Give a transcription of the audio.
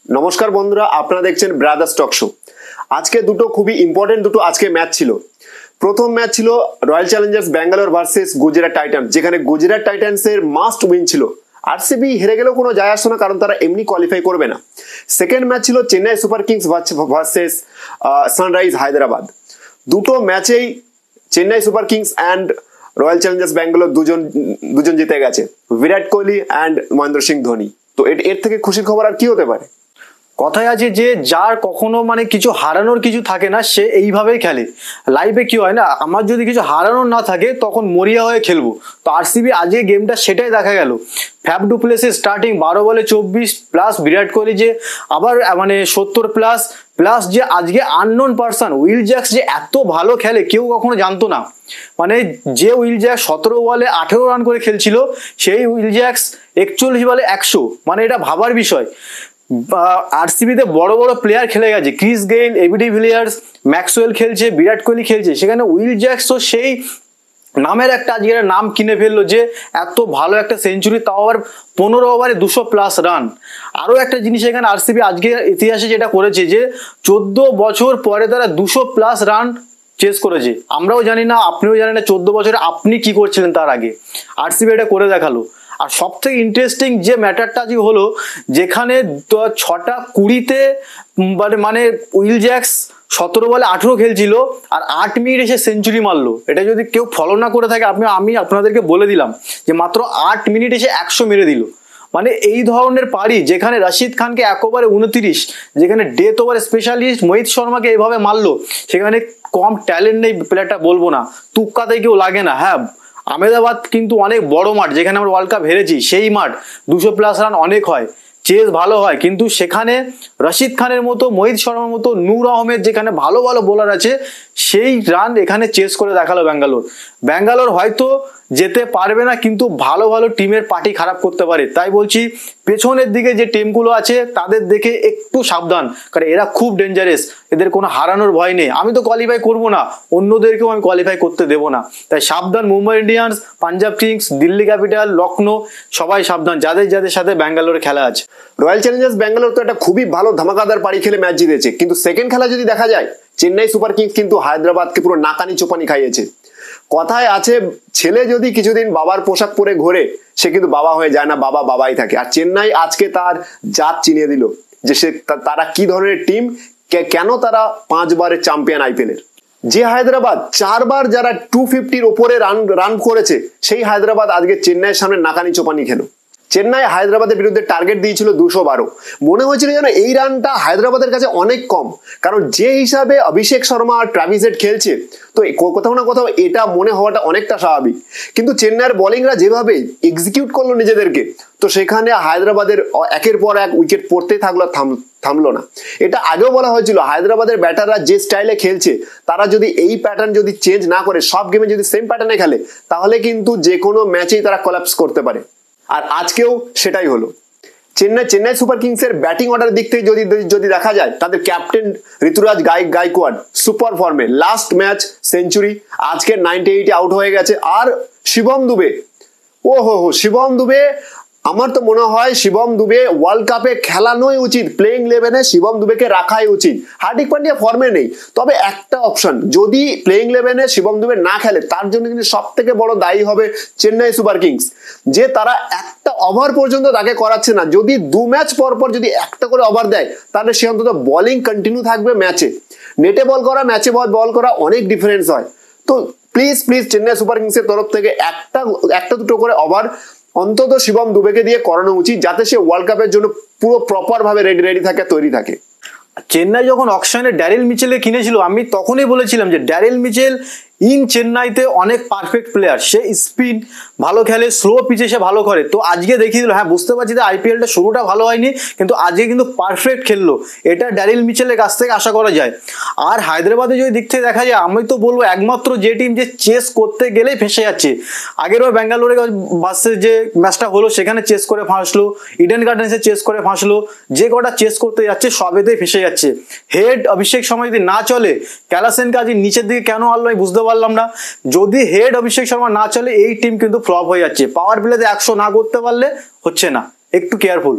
নমস্কার বন্ধুরা, আপনারা দেখছেন ব্রাদার্স টক শো। আজকে দুটো খুবই ইম্পর্টেন্ট আজকে ম্যাচ ছিল। প্রথম ম্যাচ ছিল royal Challengers Bangalore versus Gujarat Titans, যেখানে গুজরাট টাইটান্স এর মাস্ট উইন ছিল। আরসিবি হেরে গেলেও কোনো যায় আসছে না, কারণ তারা এমনি কোয়ালিফাই করবে না। সেকেন্ড ম্যাচ ছিল Chennai Super Kings versus Sunrise Hyderabad. দুটো ম্যাচেই Chennai Super Kings and Royal Challengers Bangalore দুজন জিতে গেছে, বিরাট কোহলি অ্যান্ড মহেন্দ্র সিং ধোনি। তো এর থেকে খুশির খবর আর কি হতে পারে? কথায় আছে যে যার কখনো কিছু হারানোর কিছু থাকে না, সে এইভাবেই খেলে। লাইফে কি হয় না, আমার যদি কিছু হারানোর না থাকে তখন মরিয়া হয়ে খেলবো। তো আরসিবি আজকে গেমটা সেটাই দেখা গেল। ফ্যাফ ডু প্লেসিস স্টার্টিং 12 বলে 24 প্লাস বিরাট কোহলি যে আবার 70 প্লাস প্লাস যে আজকে আননোন পার্সন উইল জ্যাক্স যে এত ভালো খেলে কেউ কখনো জানতো না। যে উইল জ্যাক্স 17 বলে 18 রান করে খেলছিল, সেই উইল জ্যাক্স 41 বলে 100। এটা ভাবার বিষয়। আরসিবিতে বড় বড় প্লেয়ার খেলে গেছে, Chris Gayle, AB de Villiers, Maxwell খেলছে, বিরাট কোহলি খেলছে, সেখানে উইল জ্যাক্স তো সেই নামের একটা আজকে নাম কিনে ফেললো যে এত ভালো একটা সেঞ্চুরি, তাও আবার 15 ওভারে 200 প্লাস রান। আরো একটা জিনিস এখানে আরসিবি আজকে ইতিহাসে যেটা করেছে যে 14 বছর পরে তারা 200 প্লাস রান চেস করেছে। আমরাও জানি না, আপনিও জানেন না 14 বছরে আপনি কি করছিলেন তার আগে। আরসিবি এটা করে দেখালো। আর সব থেকে ইন্টারেস্টিং যে ম্যাটারটা আজকে হলো, যেখানে 6টা 20-তে উইল জ্যাক্স 17 বলে 18 খেলছিল আর 8 মিনিট এসে সেঞ্চুরি মারলো। এটা যদি কেউ ফলো না করে থাকে, আমি আপনাদেরকে বলে দিলাম যে মাত্র 8 মিনিট এসে 100 মেরে দিল। এই ধরনের পারি, যেখানে রশিদ খানকে 1 ওভারে 29, যেখানে ডেথ ওভার স্পেশালিস্ট মোহিত শর্মাকে এইভাবে মারলো, সেখানে কম ট্যালেন্ট নেই প্লেয়ারটা বলবো না, তুক্কাতে কেউ লাগে না। হ্যাঁ, আহমেদাবাদ কিন্তু অনেক বড় মাঠ, যেখানে আমরা ওয়ার্ল্ড কাপ হেরেছি, সেই মাঠ 200 প্লাস রান অনেক হয়, চেস ভালো হয়, কিন্তু সেখানে রশিদ খানের মতো, মোহিত শর্মার মতো, নূর আহমেদ যেখানে ভালো ভালো বোলার আছে, সেই রান এখানে চেস করে দেখালো ব্যাঙ্গালোর হয়তো যেতে পারবে না, কিন্তু ভালো ভালো টিমের পার্টি খারাপ করতে পারে। তাই বলছি, পেছনের দিকে যে টিমগুলো আছে তাদের দেখে একটু সাবধান, কারণ এরা খুব ডেঞ্জারাস, এদের কোনো হারানোর ভয় নেই। আমি তো কোয়ালিফাই করবো না, অন্যদেরকেও আমি কোয়ালিফাই করতে দেবো না। তাই সাবধান Mumbai Indians, Punjab Kings, Delhi Capital, Lucknow, সবাই সাবধান যাদের যাদের সাথে ব্যাঙ্গালোরে খেলা আছে। রয়্যাল চ্যালেঞ্জার্স ব্যাঙ্গালোর তো একটা খুবই ভালো ধামাকাদার পারি খেলে ম্যাচ জিতেছে, কিন্তু সেকেন্ড খেলা যদি দেখা যায়, চেন্নাই সুপার কিংস কিন্তু হায়দ্রাবাদকে পুরো নাকানি চোপানি খাইয়েছে। কথায় আছে, ছেলে যদি কিছুদিন বাবার পোশাক পরে ঘোরে, সে কিন্তু বাবা হয়ে যায় না, বাবা বাবাই থাকে। আর চেন্নাই আজকে তার জাত চিনিয়ে দিল যে তারা কি ধরনের টিম, কেন তারা 5 বারের চ্যাম্পিয়ন আইপিএল এর। যে হায়দ্রাবাদ 4 বার যারা 250-র ওপরে রান করেছে, সেই হায়দ্রাবাদ আজকে চেন্নাইয়ের সামনে নাকানি চোপানি খেলো। চেন্নাই হায়দ্রাবাদের বিরুদ্ধে টার্গেট দিয়েছিল 212। মনে হয়েছিল যেন এই রানটা হায়দ্রাবাদের কাছে অনেক কম, কারণ যে হিসাবে অভিষেক শর্মা আর ট্রাভিস হেড খেলছে, তো কোথাও না কোথাও এটা মনে হওয়াটা অনেকটা স্বাভাবিক। কিন্তু চেন্নাইয়ের বোলিংরা যেভাবে এক্সিকিউট করলো নিজেদেরকে, তো সেখানে হায়দ্রাবাদের একের পর এক উইকেট পড়তে থাকলো, থামলো না। এটা আগেও বলা হয়েছিল, হায়দ্রাবাদের ব্যাটাররা যে স্টাইলে খেলছে, তারা যদি এই প্যাটার্ন যদি চেঞ্জ না করে, সব গেমে যদি সেম প্যাটার্নে খেলে, তাহলে কিন্তু যে কোনো ম্যাচেই তারা কোলাপস করতে পারে। আর আজকেও সেটাই হলো। চেন্নাই সুপার কিংস এর ব্যাটিং অর্ডার দিক থেকে যদি দেখা যায়, তাদের ক্যাপ্টেন ঋতুরাজ গাইকোয়াড সুপার ফর্মে, লাস্ট ম্যাচ সেঞ্চুরি, আজকে 98-এ আউট হয়ে গেছে। আর শিবম দুবে, শিবম দুবে, আমার তো মনে হয় শিবম দুবে ওয়ার্ল্ড কাপে খেলানোই উচিত, প্লেইং 11-এ শিবম দুবেকে রাখাই উচিত। হার্দিক পান্ডিয়া ফর্মে নেই, তবে একটা অপশন, যদি প্লেইং 11-এ শিবম দুবে না খেলে, তার জন্য কিন্তু সব থেকে বড় দায়ী হবে চেন্নাই সুপার কিংস, যে তারা একটা ওভার পর্যন্ত তাকে করাচ্ছে না। যদি 2 ম্যাচ পর পর যদি একটা করে ওভার দেয়, তাহলে সে অন্তত বোলিং কন্টিনিউ থাকবে ম্যাচে। নেটে বল করা, ম্যাচে বল করা অনেক ডিফারেন্স হয়। তো প্লিজ চেন্নাই সুপার কিংসের তরফ থেকে একটা দুটো করে ওভার অন্তত শিবম দুবেকে দিয়ে করানো উচিত, যাতে সে ওয়ার্ল্ড কাপের জন্য পুরো প্রপার ভাবে রেডি থাকে, তৈরি থাকে। চেন্নাই যখন অকশনে ড্যারিল মিচেলকে কিনেছিল, আমি তখনই বলেছিলাম যে ড্যারিল মিচেল ইন চেন্নাইতে অনেক পারফেক্ট প্লেয়ার, সে স্পিন ভালো খেলে, স্লো পিচে সে ভালো করে। তো আজকে দেখিয়ে দিল, হ্যাঁ বুঝতে পারছি যে আইপিএলটা শুরুটা ভালো হয়নি, কিন্তু আজকে কিন্তু পারফেক্ট খেললো, এটা ড্যারিল মিচেলের কাছ থেকে আশা করা যায়। আর হায়দ্রাবাদে যদি দিক থেকে দেখা যায়, আমি তো বলবো একমাত্র যে টিম যে চেস করতে গেলেই ফেঁসে যাচ্ছে। আগেরবার ব্যাঙ্গালোরে ভার্সেস যে ম্যাচটা হলো, সেখানে চেস করে ফাঁসলো, ইডেন গার্ডেন্সে চেস করে ফাঁসলো, যে কটা চেস করতে যাচ্ছে সবেতেই ফেঁসে যাচ্ছে। হেড অভিষেক শর্মা যদি না চলে, ক্যালাসেনকে আজ নিচের দিকে কেন আনলো আমি বুঝতে পারলাম না। যদি হেড অভিষেক শর্মা না চলে, এই টিম কিন্তু ফ্লপ হয়ে যাচ্ছে। পাওয়ার প্লেতে 100 না করতে পারলে হচ্ছে না, একটু কেয়ারফুল।